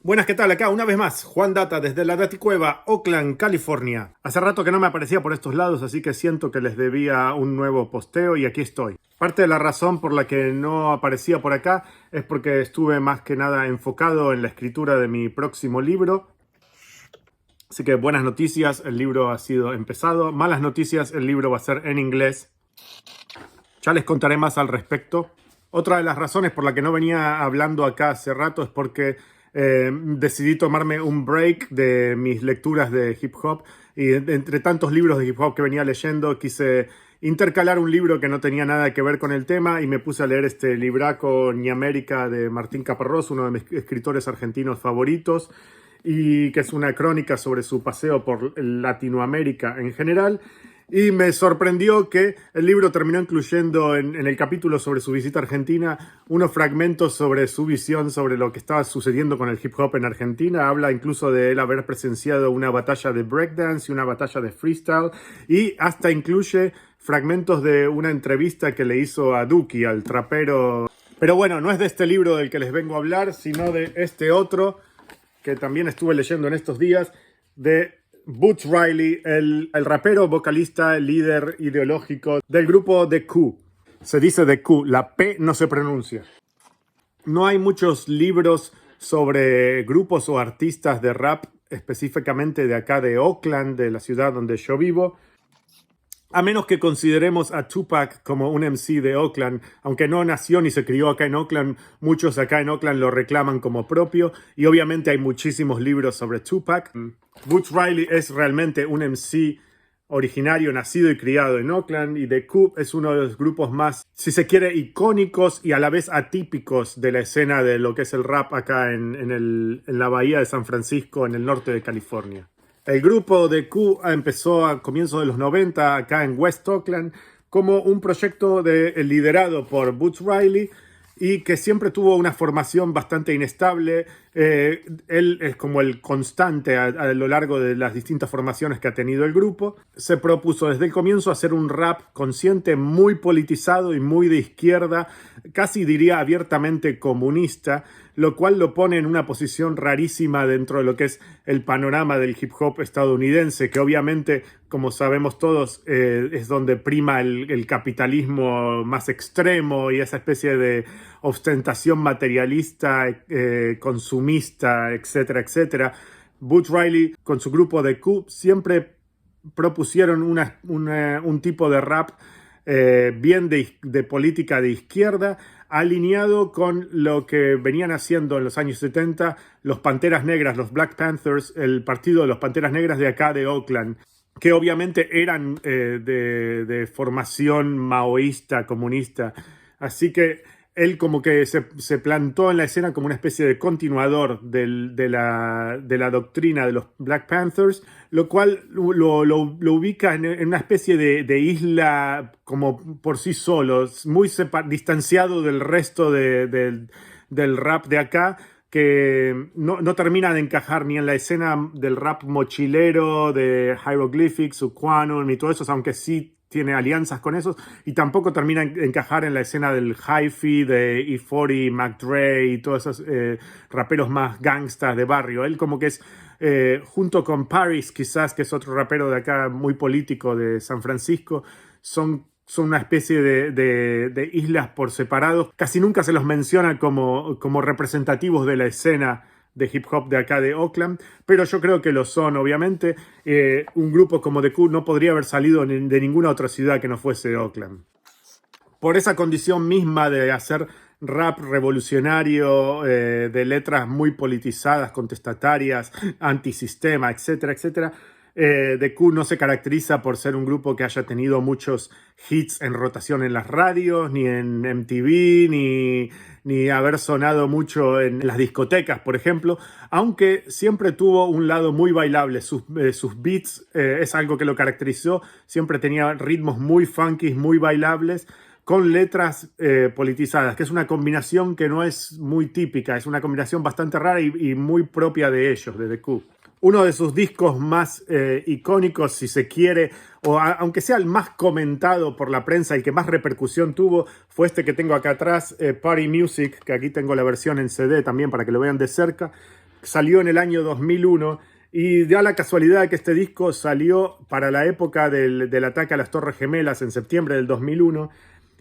Buenas, ¿qué tal? Acá una vez más, Juan Data desde la Daticueva, Oakland, California. Hace rato que no me aparecía por estos lados, así que siento que les debía un nuevo posteo y aquí estoy. Parte de la razón por la que no aparecía por acá es porque estuve más que nada enfocado en la escritura de mi próximo libro. Así que buenas noticias, el libro ha sido empezado. Malas noticias, el libro va a ser en inglés. Ya les contaré más al respecto. Otra de las razones por la que no venía hablando acá hace rato es porque decidí tomarme un break de mis lecturas de hip hop y entre tantos libros de hip hop que venía leyendo quise intercalar un libro que no tenía nada que ver con el tema y me puse a leer este libraco Ni América de Martín Caparrós, uno de mis escritores argentinos favoritos, y que es una crónica sobre su paseo por Latinoamérica en general. Y me sorprendió que el libro terminó incluyendo en el capítulo sobre su visita a Argentina unos fragmentos sobre su visión sobre lo que estaba sucediendo con el hip hop en Argentina. Habla incluso de él haber presenciado una batalla de breakdance y una batalla de freestyle, y hasta incluye fragmentos de una entrevista que le hizo a Duki, al trapero. Pero bueno, no es de este libro del que les vengo a hablar, sino de este otro que también estuve leyendo en estos días, de Boots Riley, el rapero, vocalista, líder ideológico del grupo The Coup. Se dice The Coup, la P no se pronuncia. No hay muchos libros sobre grupos o artistas de rap, específicamente de acá de Oakland, de la ciudad donde yo vivo, a menos que consideremos a Tupac como un MC de Oakland. Aunque no nació ni se crió acá en Oakland, muchos acá en Oakland lo reclaman como propio, y obviamente hay muchísimos libros sobre Tupac. Boots Riley es realmente un MC originario, nacido y criado en Oakland, y The Coup es uno de los grupos más, si se quiere, icónicos y a la vez atípicos de la escena de lo que es el rap acá en la bahía de San Francisco, en el norte de California. El grupo de Q empezó a comienzos de los 90 acá en West Oakland como un proyecto liderado por Boots Riley, y que siempre tuvo una formación bastante inestable. Él es como el constante a lo largo de las distintas formaciones que ha tenido el grupo. Se propuso desde el comienzo hacer un rap consciente, muy politizado y muy de izquierda, casi diría abiertamente comunista, lo cual lo pone en una posición rarísima dentro de lo que es el panorama del hip hop estadounidense, que obviamente, como sabemos todos, es donde prima el capitalismo más extremo y esa especie de ostentación materialista, consumista, etcétera, etcétera. Boots Riley, con su grupo de Coup, siempre propusieron un tipo de rap bien de política de izquierda, alineado con lo que venían haciendo en los años 70 los Panteras Negras, los Black Panthers, el partido de los Panteras Negras de acá de Oakland, que obviamente eran de formación maoísta, comunista. Así que él como que se plantó en la escena como una especie de continuador de la doctrina de los Black Panthers, lo cual lo ubica en una especie de isla como por sí solo, muy distanciado del resto del rap de acá, que no termina de encajar ni en la escena del rap mochilero, de Hieroglyphics o Quanon y todo eso, aunque sí tiene alianzas con esos, y tampoco termina de encajar en la escena del hi-fi de E40, Mac Dre y todos esos raperos más gangstas de barrio. Él como que es, junto con Paris quizás, que es otro rapero de acá muy político de San Francisco, son una especie de islas por separados. Casi nunca se los menciona como representativos de la escena de hip hop de acá de Oakland, pero yo creo que lo son, obviamente. Un grupo como The Coup no podría haber salido de ninguna otra ciudad que no fuese Oakland. Por esa condición misma de hacer rap revolucionario, de letras muy politizadas, contestatarias, antisistema, etcétera, etcétera, The Coup no se caracteriza por ser un grupo que haya tenido muchos hits en rotación en las radios, ni en MTV, ni haber sonado mucho en las discotecas, por ejemplo, aunque siempre tuvo un lado muy bailable. Sus beats es algo que lo caracterizó. Siempre tenía ritmos muy funky, muy bailables, con letras politizadas, que es una combinación que no es muy típica, es una combinación bastante rara y muy propia de ellos, de The Coup. Uno de sus discos más icónicos, si se quiere, aunque sea el más comentado por la prensa y que más repercusión tuvo, fue este que tengo acá atrás, Party Music, que aquí tengo la versión en CD también para que lo vean de cerca. salió en el año 2001 y da la casualidad que este disco salió para la época del ataque a las Torres Gemelas en septiembre del 2001.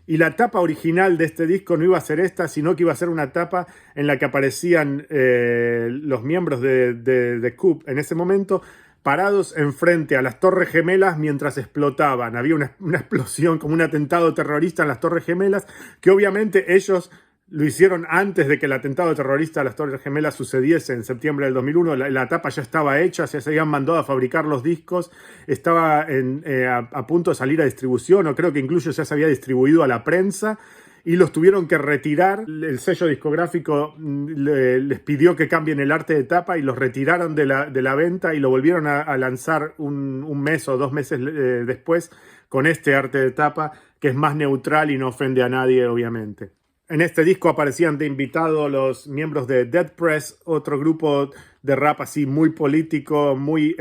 Y la tapa original de este disco no iba a ser esta, sino que iba a ser una tapa en la que aparecían los miembros de Coup en ese momento, parados enfrente a las Torres Gemelas mientras explotaban. Había una explosión, como un atentado terrorista en las Torres Gemelas, que obviamente ellos lo hicieron antes de que el atentado terrorista a las Torres Gemelas sucediese en septiembre del 2001. La tapa ya estaba hecha, ya se habían mandado a fabricar los discos, estaba a punto de salir a distribución, o creo que incluso ya se había distribuido a la prensa, y los tuvieron que retirar. El sello discográfico les pidió que cambien el arte de tapa y los retiraron de la venta y lo volvieron a lanzar un mes o 2 meses después con este arte de tapa, que es más neutral y no ofende a nadie, obviamente. En este disco aparecían de invitado los miembros de Dead Press, otro grupo de rap así muy político, muy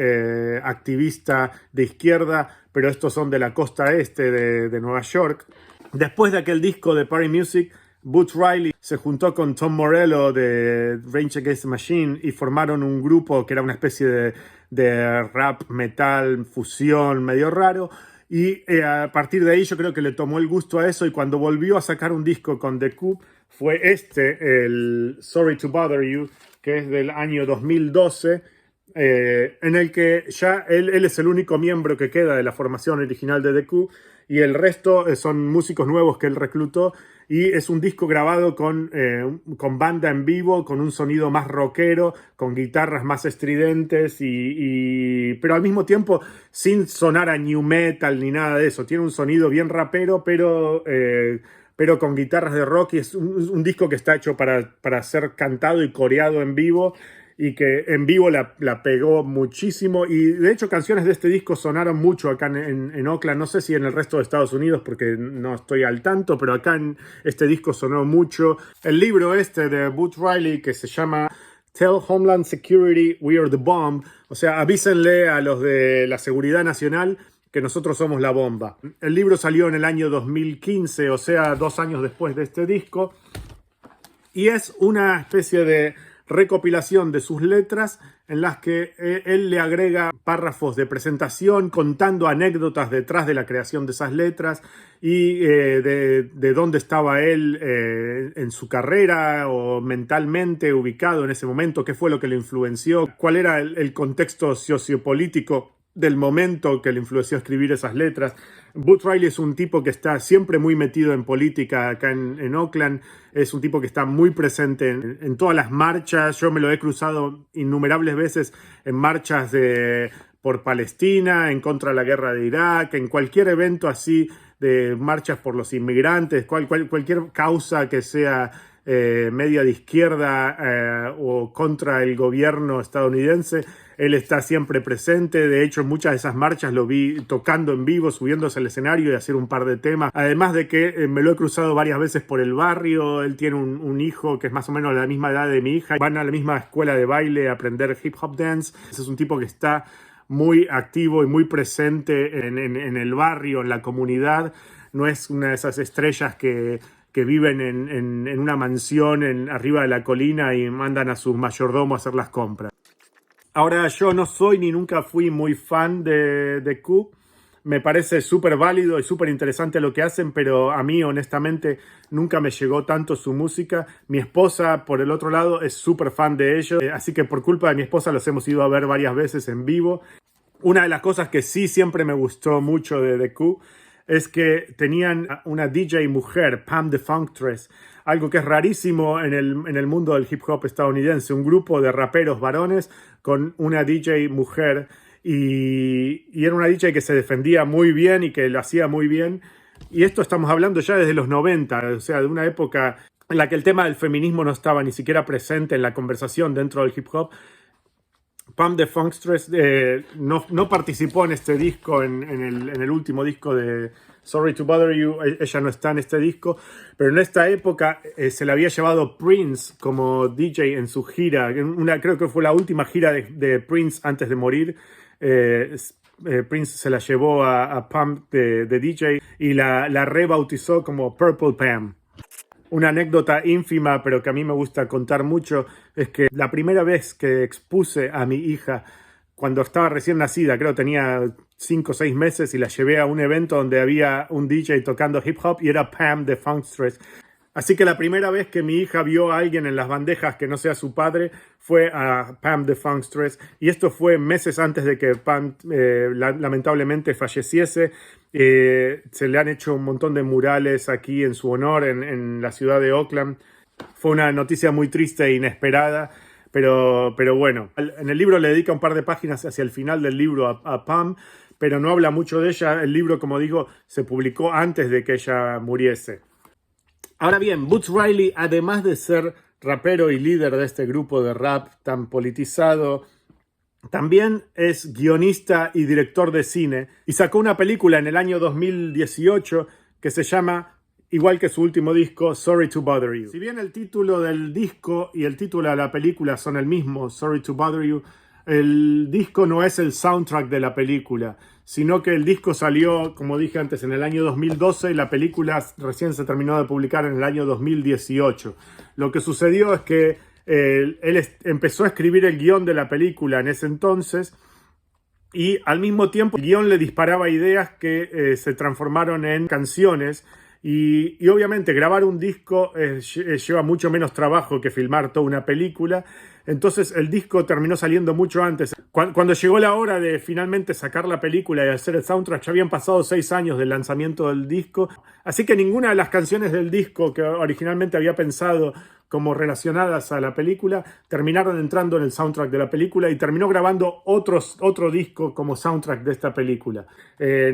activista de izquierda, pero estos son de la costa este de Nueva York. Después de aquel disco de Party Music, Boots Riley se juntó con Tom Morello de Rage Against the Machine y formaron un grupo que era una especie de rap, metal, fusión, medio raro. Y a partir de ahí yo creo que le tomó el gusto a eso, y cuando volvió a sacar un disco con The Coup fue el Sorry to Bother You, que es del año 2012, en el que ya él es el único miembro que queda de la formación original de The Coup, y el resto son músicos nuevos que él reclutó, y es un disco grabado con banda en vivo, con un sonido más rockero, con guitarras más estridentes, pero al mismo tiempo sin sonar a new metal ni nada de eso. Tiene un sonido bien rapero, pero con guitarras de rock, y es un disco que está hecho para ser cantado y coreado en vivo, y que en vivo la pegó muchísimo. Y de hecho canciones de este disco sonaron mucho acá en Oakland. No sé si en el resto de Estados Unidos, porque no estoy al tanto, pero acá en este disco sonó mucho. El libro este de Boots Riley, que se llama Tell Homeland Security We Are the Bomb, o sea, avísenle a los de la Seguridad Nacional que nosotros somos la bomba. El libro salió en el año 2015, o sea, 2 años después de este disco, y es una especie de recopilación de sus letras en las que él le agrega párrafos de presentación contando anécdotas detrás de la creación de esas letras, y de dónde estaba él en su carrera o mentalmente ubicado en ese momento, qué fue lo que le influenció, cuál era el contexto sociopolítico del momento que le influenció a escribir esas letras. Boots Riley es un tipo que está siempre muy metido en política acá en Oakland. Es un tipo que está muy presente en todas las marchas. Yo me lo he cruzado innumerables veces en marchas por Palestina, en contra de la guerra de Irak, en cualquier evento así de marchas por los inmigrantes, cualquier causa que sea media de izquierda o contra el gobierno estadounidense. Él está siempre presente. De hecho, en muchas de esas marchas lo vi tocando en vivo, subiéndose al escenario y hacer un par de temas. Además de que me lo he cruzado varias veces por el barrio. Él tiene un hijo que es más o menos la misma edad de mi hija. Van a la misma escuela de baile a aprender hip hop dance. Ese es un tipo que está muy activo y muy presente en el barrio, en la comunidad. No es una de esas estrellas que viven en una mansión arriba de la colina y mandan a sus mayordomos a hacer las compras. Ahora, yo no soy ni nunca fui muy fan de Coup. Me parece súper válido y súper interesante lo que hacen, pero a mí, honestamente, nunca me llegó tanto su música. Mi esposa, por el otro lado, es súper fan de ellos, así que por culpa de mi esposa los hemos ido a ver varias veces en vivo. Una de las cosas que sí siempre me gustó mucho de Coup es que tenían una DJ mujer, Pam the Funktress, algo que es rarísimo en el mundo del hip hop estadounidense, un grupo de raperos varones con una DJ mujer, y era una DJ que se defendía muy bien y que lo hacía muy bien. Y esto estamos hablando ya desde los 90, o sea, de una época en la que el tema del feminismo no estaba ni siquiera presente en la conversación dentro del hip hop. Pam the Funktress no participó en este disco, en el último disco de Sorry to Bother You. Ella no está en este disco, pero en esta época se la había llevado Prince como DJ en su gira. Creo que fue la última gira de Prince antes de morir. Prince se la llevó a Pam de DJ y la rebautizó como Purple Pam. Una anécdota ínfima, pero que a mí me gusta contar mucho, es que la primera vez que expuse a mi hija, cuando estaba recién nacida, creo tenía 5 o 6 meses, y la llevé a un evento donde había un DJ tocando hip hop y era Pam de Funkstress. Así que la primera vez que mi hija vio a alguien en las bandejas que no sea su padre fue a Pam de Funkstress, y esto fue meses antes de que Pam lamentablemente falleciese. Se le han hecho un montón de murales aquí en su honor en la ciudad de Oakland. Fue una noticia muy triste e inesperada, pero bueno. En el libro le dedica un par de páginas hacia el final del libro a Pam, pero no habla mucho de ella. El libro, como digo, se publicó antes de que ella muriese. Ahora bien, Boots Riley, además de ser rapero y líder de este grupo de rap tan politizado, también es guionista y director de cine, y sacó una película en el año 2018 que se llama, igual que su último disco, Sorry to Bother You. Si bien el título del disco y el título de la película son el mismo, Sorry to Bother You, el disco no es el soundtrack de la película, sino que el disco salió, como dije antes, en el año 2012 y la película recién se terminó de publicar en el año 2018. Lo que sucedió es que él empezó a escribir el guión de la película en ese entonces, y al mismo tiempo el guión le disparaba ideas que se transformaron en canciones. Y obviamente grabar un disco lleva mucho menos trabajo que filmar toda una película. Entonces el disco terminó saliendo mucho antes. Cuando llegó la hora de finalmente sacar la película y hacer el soundtrack, ya habían pasado 6 años del lanzamiento del disco. Así que ninguna de las canciones del disco que originalmente había pensado como relacionadas a la película terminaron entrando en el soundtrack de la película, y terminó grabando otro disco como soundtrack de esta película.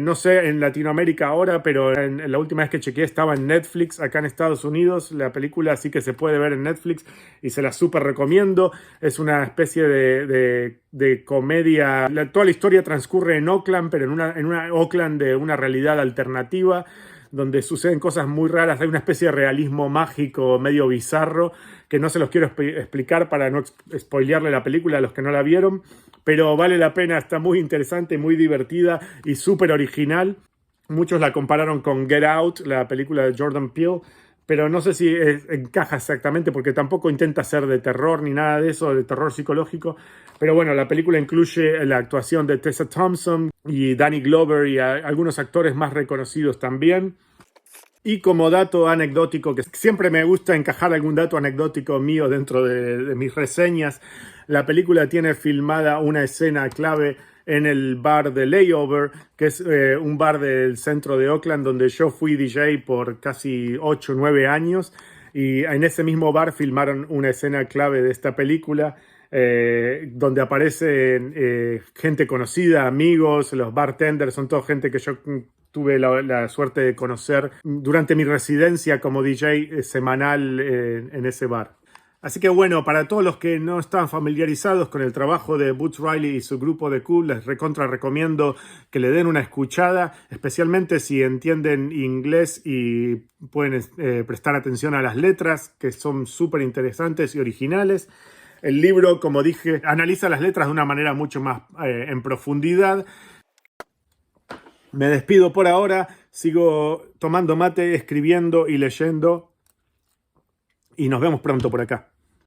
No sé en Latinoamérica ahora, pero en la última vez que chequeé estaba en Netflix acá en Estados Unidos la película, así que se puede ver en Netflix y se la súper recomiendo. Es una especie de comedia. Toda la historia transcurre en Oakland, pero en una Oakland de una realidad alternativa, donde suceden cosas muy raras. Hay una especie de realismo mágico medio bizarro que no se los quiero explicar para no spoilearle la película a los que no la vieron, pero vale la pena, está muy interesante, muy divertida y súper original. Muchos la compararon con Get Out, la película de Jordan Peele, pero no sé si encaja exactamente, porque tampoco intenta ser de terror ni nada de eso, de terror psicológico. Pero bueno, la película incluye la actuación de Tessa Thompson y Danny Glover y algunos actores más reconocidos también. Y como dato anecdótico, que siempre me gusta encajar algún dato anecdótico mío dentro de mis reseñas, la película tiene filmada una escena clave en el bar de Layover, que es un bar del centro de Oakland donde yo fui DJ por casi 8 o 9 años, y en ese mismo bar filmaron una escena clave de esta película, donde aparecen gente conocida, amigos, los bartenders, son toda gente que yo tuve la suerte de conocer durante mi residencia como DJ semanal en ese bar. Así que bueno, para todos los que no están familiarizados con el trabajo de Boots Riley y su grupo de Cool, les recomiendo que le den una escuchada, especialmente si entienden inglés y pueden prestar atención a las letras, que son súper interesantes y originales. El libro, como dije, analiza las letras de una manera mucho más en profundidad. Me despido por ahora, sigo tomando mate, escribiendo y leyendo, y nos vemos pronto por acá.